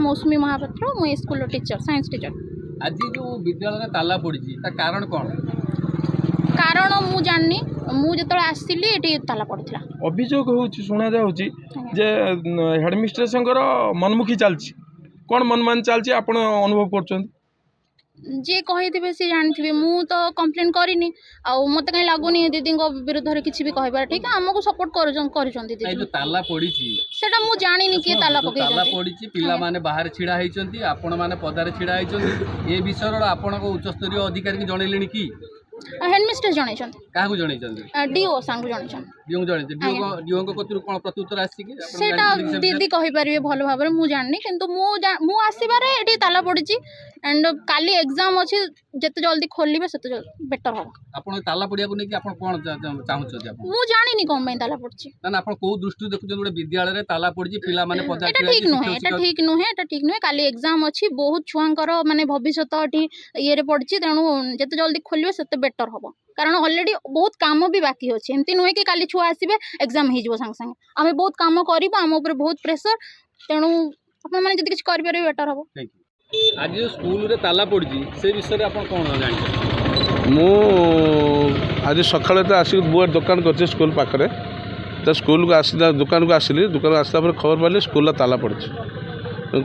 मौसुमी महापात्र मु school teacher science teacher. आज जो विद्यालय ताला पड़ी कारण कौन कारण मु जाननी मु जो आसली ये ताला पड़ा अभियोग होची शुणा जाउची जे हेडमिस्ट्रेस मनमुखी चलची कौन मनमान चलची आपण अनुभव करछन जे कही सी जानते मु तो कंप्लेन करनी मत कहीं लगुनि दीदी विरुद्ध में किसी भी कहबार ठीक है आमको सपोर्ट कर ताला पड़ी सेटा मु जानी किए ताला पकई ताला पड़ी पिला माने बाहर छिड़ा होती आपण माने पदारे छिड़ा होती ए विषय आपण उच्चस्तरीय अधिकारी की जनइले कि हेडमिस्ट्रेस जन क्या जन डीओ सांग जन डीओ कौन प्रत्युत्तर आसीटा दीदी कहीपर भल भाव में मुझे जाननी किंतु मु आसबार ये ताला पड़ी एंड काली एग्जाम अच्छी जिते जल्दी खोलिबे सेते बेटर हम आपण ताला पड़िया को लेकिन आपण कोन चाहउछ मु जानिनी कोन में ताला पड़छि ना आपण को दृष्टि देखु गोटे विद्यालय रे ताला पड़छि पिला माने पदा एटा ठीक नुहे एटा ठीक नुहे काली एग्जाम अच्छी बहुत छुआंकर माने भविष्यत एठी ये रे पड़छि तेणु जिते जल्दी खोलिबे सेते बेटर हम कारण ऑलरेडी बहुत काम भी बाकी अच्छे एमती नुहे कि काली छुआ आसबे एग्जाम हो सांगे सांगे आम बहुत काम करबो आम ऊपर बहुत प्रेशर तेणु आपण माने जदि किछ करि परबे बेटर हम आज जो स्कूल रे ताला पड़ी से विषय आप कौन जान मु आज सकाଳେ तो आसिक बुआ दुकान कर स्कूल पाखे तो स्कूल को आसा दुकान को आसली दुकान आसला पर खबर पाइली स्कूल ताला पड़ी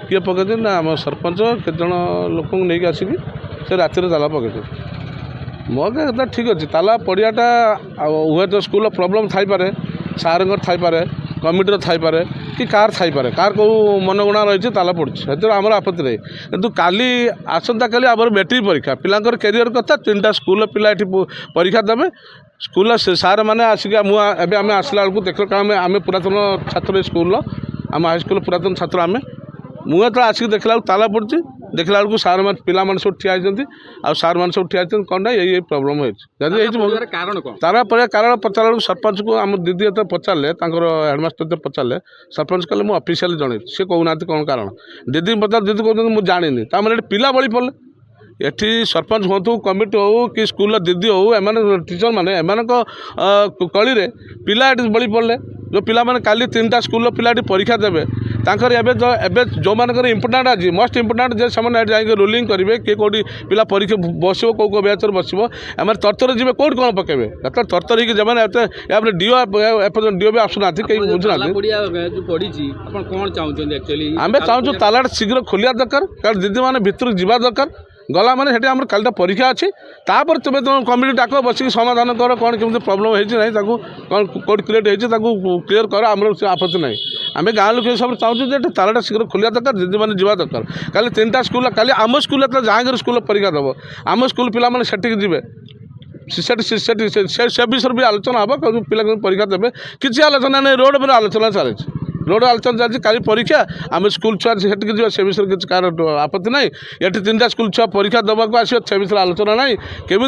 किए पकड़ ना आम सरपंच केत लोक नहीं आसिक से रातिर ताला पकड़ मो कहता ठीक अच्छे ताला पड़ियाटा हुए तो स्कूल प्रोब्लेम थाईपे सार थाईपे कमिटर थाईपे कि कार थाईपे कार कौ मनगुणा रही ताला पड़ी से आम आपत्ति नहीं कितु काली आसंता काली आम बैटेरी परीक्षा पिलांकर कैरियर कथा 3टा स्कूल पिला परीक्षा देवे स्कूल सार मैंने आसिक आम आसला बेलू देख आम पुरातन छात्र स्कूल आम हाईस्कूल पुरातन छात्र आम मुझे तो आसिक देखला ताला पड़ी देखला बेलू सार मान पिला सब ठिया आ सार मान सब ठिया कौन ना ये प्रॉब्लम होती तारा पड़े कारण पचार सरपंच को आम दीदी ये पचारे हेडमास्टर पचारे सरपंच कहले मुझे ऑफिशियल जन सी कहना कौन कारण दीदी पचार दीदी कहते मुझे जानी तार पिला बड़ी पड़े एठी सरपंच हूँ कमिटी हो कि स्कूल दीदी हो एम टीचर मैंने एम कली पिला बड़ी पड़े जो पिला माने काली 3टा स्कूल पिला परीक्षा देवे तांकर एबे जो मानकर इम्पोर्टाट आज मोस्ट इम्पोर्टाट जे से जाए रोलिंग करेंगे किए कौटी पिला परीक्षा बस कौ बैच बसो एम तरतर जी कौट कौन पकेबे तरतर हो जब डीओ डीओ भी आसुना कहीं बुझुना आम चाहूँ ताला शीघ्र खोलिया दरकार कारण दीदी मैंने भितर जावा दरकार गला मैंने से आम कालीटा परीक्षा अच्छी तापर तुम तुम कमिटी डाक बस समाधान कर कौन केमी प्रोब्लेम होती कौन कौट क्रिएट होती क्लीयर कर आम आपत्ति ना आम गाँव लोक सब चाहूँ तालाटा शीघ्र खोलिया दरकार दीदी मैंने जावा दरकार काली 3टा स्कूल काली आम स्कूल जहाँगर स्कूल परीक्षा देव आम स्कूल पिला मैंने सेटिक जी से विषय भी आलोचना हम पिला परीक्षा देवे किसी आलोचना नहीं रोड पर आलोचना चली रोड आलोचना चलती काली परीक्षा आम स्कूल छुआ से से विषय किसी कार आपत्ति ना ये 3टा स्कूल छुआ परीक्षा देवाक आस से विषय आलोचना ना केमी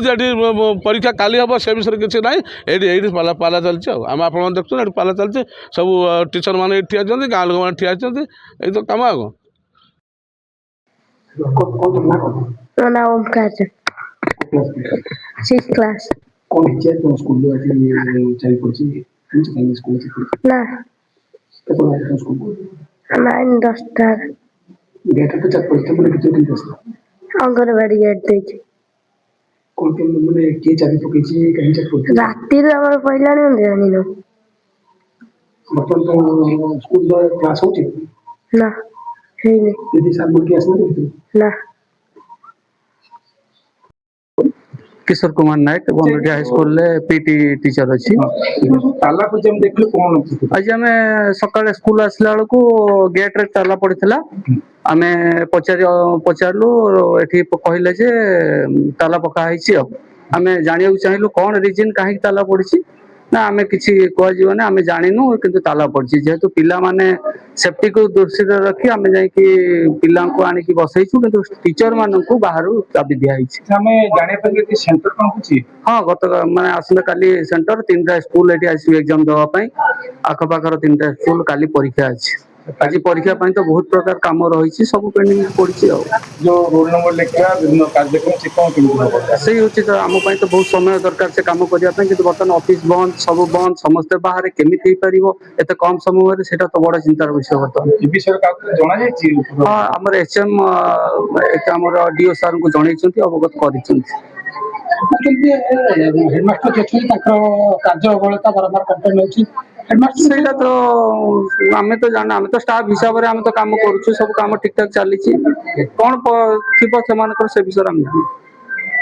परीक्षा काली हम से विषय किसी ना ये पाला चलती आम आप देखते ये पाला चलती सब टीचर मैंने ठिया गाँ लोक मैंने ठिया ये तो कम आग ना 9-10 गेट पे चक पड़ते बोले कितने दिन बसला अंगनवाड़ी गेट देखे कौन कौन माने के चाबी पकई छी कहीं चक पड़ते राती रे हमर पहिला नहीं जानी नो मतलब तो स्कूल में क्लास होती ना है नहीं दीदी साहब बोल के आसना ना Kishore Kumar Nayak बंदुटिया high school PT teacher अच्छी ताला को जब देखले कौन आज आम सकाଳେ स्कूल आसला बेलू गेट रे ताला पड़ता आम पचारू ये कहले जे ताला पकाई आम जाना चाहलु कौन रिजन कहीं ताला पड़ी ना आम किसी कहना आम जानू कि ताला पड़ी जेहेतु पिला माने सेफ्टी को दृष्टि रखी आम जा पिला आनिक बसईचु कि टीचर मान को बाहर चाबी दिखाई सेंटर कौन होची हाँ गत माने आसंता काली सेंटर 3टा स्कूल ये आसवे एग्जाम देवाई आखपाखर 3टा स्कूल काली परीक्षा अच्छी ଆଜି ପରୀକ୍ଷା ପାଇଁ ତ ବହୁତ ପ୍ରକାର କାମ ରହିଛି, ସବୁ ପେଣ୍ଡିଂ ପଡିଛି ଆଉ। ଯୋଉ ରୋଲ ନମ୍ବର ଲେଖିବା ବିଭିନ୍ନ କାର୍ଯ୍ୟକ୍ରମ ସେ କ'ଣ କେମିତି ହବ? ସେଇ ହଉଛି ତ ଆମ ପାଇଁ ତ ବହୁତ ସମୟ ଦରକାର ସେ କାମ କରିବା ପାଇଁ, କିନ୍ତୁ ବର୍ତ୍ତମାନ ଅଫିସ ବନ୍ଦ, ସବୁ ବନ୍ଦ, ସମସ୍ତେ ବାହାରେ, କେମିତି ହେଇପାରିବ ଏତେ କମ ସମୟରେ, ସେଇଟା ତ ବଡ ଚିନ୍ତାର ବିଷୟ ବର୍ତ୍ତମାନ। ଏ ବିଷୟରେ କାହାକୁ ଜଣାଯାଇଛି? ହଁ, ଆମର HM ଆମର DO ସାର୍ଙ୍କୁ ଜଣେଇଛନ୍ତି, ଅବଗତ କରିଛନ୍ତି। କିନ୍ତୁ ହେଡମାଷ୍ଟର ଯିଏ ଅଛନ୍ତି ତାଙ୍କର କାର୍ଯ୍ୟ ଅବହେଳିତ ବାରମ୍ବାର କମ୍ପ୍ଲେନ୍ ହେଉଛି। ହେଡମାଷ୍ଟର ସେଇଟା ତ ଆମେ ତ ଜାଣିନା, ଆମେ ତ ଷ୍ଟାଫ ହିସାବରେ ଆମେ ତ କାମ କରୁଛୁ, ସବୁ କାମ ଠିକ ଠାକ ଚାଲିଛି। କଣ ଥିବ ସେମାନଙ୍କର ସେ ବିଷୟରେ ଆମେ ଜାଣିଛୁ।